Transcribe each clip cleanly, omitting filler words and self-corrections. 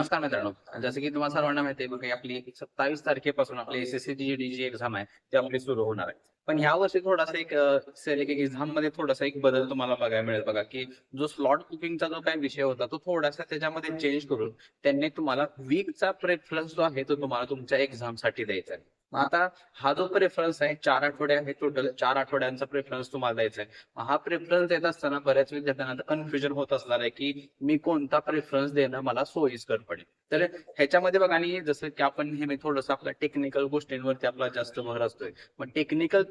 नमस्कार मित्रांनो. जसं की तुम्हाला सर्वांना माहिती आहे बघा, की आपली 27 तारखेपासून आपली एस-एस-सीची जी एक्झाम आहे, ती आपली सुरू होणार आहे. पण ह्या वर्षी थोडासा एक एक्झाममध्ये थोडासा एक बदल तुम्हाला बघायला मिळेल बघा, की जो स्लॉट बुकिंगचा जो काही विषय होता, तो थोडासा त्याच्यामध्ये चेंज करून त्यांनी तुम्हाला वीकचा प्रेफरन्स जो आहे, तो तुम्हाला तुमच्या एक्झामसाठी द्यायचा आहे. मग आता हा जो प्रेफरन्स आहे 4 आठवडे आहे, टोटल 4 आठवड्यांचा प्रेफरन्स तुम्हाला द्यायचा आहे. हा प्रेफरन्स देत असताना बऱ्याच विद्यार्थ्यांना कन्फ्युजन होत असणार आहे, की मी कोणता प्रेफरन्स देणं मला सोयीस्कर पडेल. तर ह्याच्यामध्ये बघा आणि जसं की आपण नेहमी थोडंसं आपल्या टेक्निकल गोष्टींवरती आपला जास्त भर असतोय. मग टेक्निकल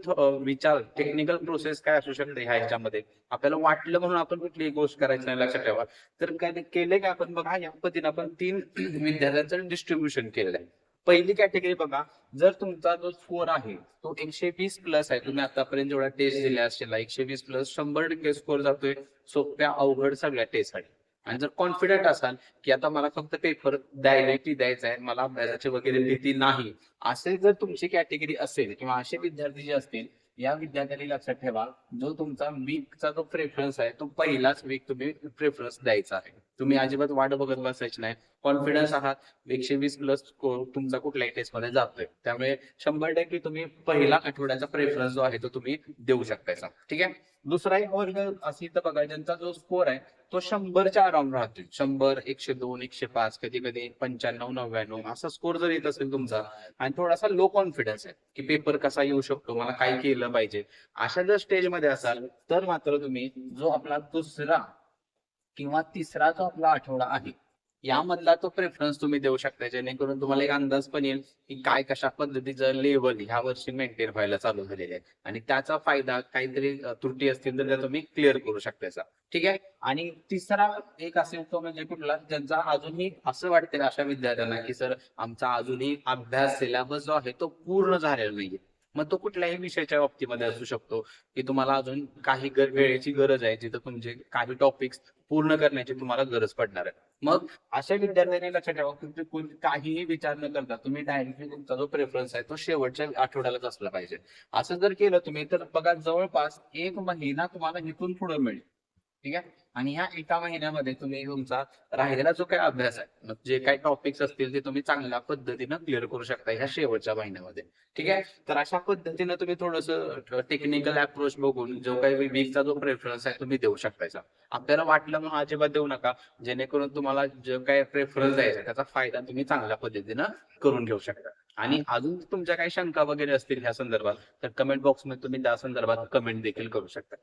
विचार, टेक्निकल प्रोसेस काय असू शकते ह्याच्यामध्ये? आपल्याला वाटलं म्हणून आपण कुठलीही गोष्ट करायची नाही, लक्षात ठेवा. तर काय केलंय का आपण बघा, या पद्धतीने आपण 3 विद्यार्थ्यांचं डिस्ट्रीब्युशन केलेलं आहे. पहिली कॅटेगरी बघा, जर तुमचा जो स्कोर आहे तो 120 प्लस आहे, तुम्ही आतापर्यंत जेवढ्या टेस्ट दिल्या असतील 120 प्लस 100% स्कोर जातोय सोप्या अवघड सगळ्या टेस्टसाठी. आणि जर कॉन्फिडंट असाल की आता मला फक्त पेपर द्यायचा आहे, मला अभ्यासाची वगैरे भीती नाही, असे जर तुमची कॅटेगरी असेल किंवा असे विद्यार्थी जे असतील, या विद्यार्थ्यांनी लक्षात ठेवा, जो तुमचा वीकचा जो प्रेफरन्स आहे तो पहिलाच वीक तुम्ही प्रेफरन्स द्यायचा आहे. तुम्ही अजिबात वाट बघत बसायची नाही. कॉन्फिडन्स आहात, 120 प्लस स्कोर तुमचा कुठल्याही टेस्ट मध्ये जातोय, त्यामुळे 100% तुम्ही पहिला आठवड्याचा प्रेफरन्स जो आहे तो तुम्ही देऊ शकता. ठीक आहे. दुसरा एक वर्ग अशी तर बघा, ज्यांचा जो स्कोर आहे तो 100च्या अराउंड राहतोय. 100, 102, 105, कधी कधी 95, 99 असा स्कोर जर येत असेल तुमचा आणि थोडासा लो कॉन्फिडन्स आहे की पेपर कसा येऊ शकतो, मला काय केलं पाहिजे, अशा जर स्टेजमध्ये असाल, तर मात्र तुम्ही जो आपला दुसरा किंवा तिसरा जो आपला आठवडा आहे, यामधला तो प्रेफरन्स तुम्ही देऊ शकता, जेणेकरून तुम्हाला एक अंदाज पण येईल की काय कशा पद्धतीचं लेवल ह्या वर्षी मेंटेन व्हायला चालू झालेले आहे आणि त्याचा फायदा काहीतरी त्रुटी असतील तर त्या तुम्ही क्लिअर करू शकता. ठीक आहे. आणि तिसरा एक असेल तो म्हणजे कुठला, ज्यांचा अजूनही असं वाटतंय अशा विद्यार्थ्यांना की सर आमचा अजूनही अभ्यास सिलेबस जो आहे तो पूर्ण झालेला नाहीये. मग तो कुठल्याही विषयाच्या बाबतीमध्ये असू शकतो की तुम्हाला अजून काही वेळेची गरज आहे, जिथं तुमचे काही टॉपिक्स पूर्ण करण्याची तुम्हाला गरज पडणार आहे. मग अशा विद्यार्थ्यांनी लक्षात ठेवा की काहीही विचार न करता तुम्ही डायरेक्टली तुमचा जो प्रेफरन्स आहे तो शेवटच्या आठवड्यालाच असला पाहिजे. असं जर केलं तुम्ही, तर बघा जवळपास 1 महिना तुम्हाला इथून पुढे मिळेल. ठीक आहे. आणि ह्या एका महिन्यामध्ये तुम्ही तुमचा राहिलेला जो काही अभ्यास आहे, मग जे काही टॉपिक्स असतील ते तुम्ही चांगल्या पद्धतीनं क्लिअर करू शकता ह्या शेवटच्या महिन्यामध्ये. ठीक आहे. तर अशा पद्धतीनं तुम्ही थोडंसं टेक्निकल अप्रोच बघून जो काही वीकचा जो प्रेफरन्स आहे तुम्ही देऊ शकता. आपल्याला वाटलं म्हणून अजिबात देऊ नका, जेणेकरून तुम्हाला जो काही प्रेफरन्स द्यायचा त्याचा फायदा तुम्ही चांगल्या पद्धतीनं करून घेऊ शकता. आणि अजून तुमच्या काही शंका वगैरे असतील ह्या संदर्भात, तर कमेंट बॉक्समध्ये तुम्ही त्या संदर्भात कमेंट देखील करू शकता.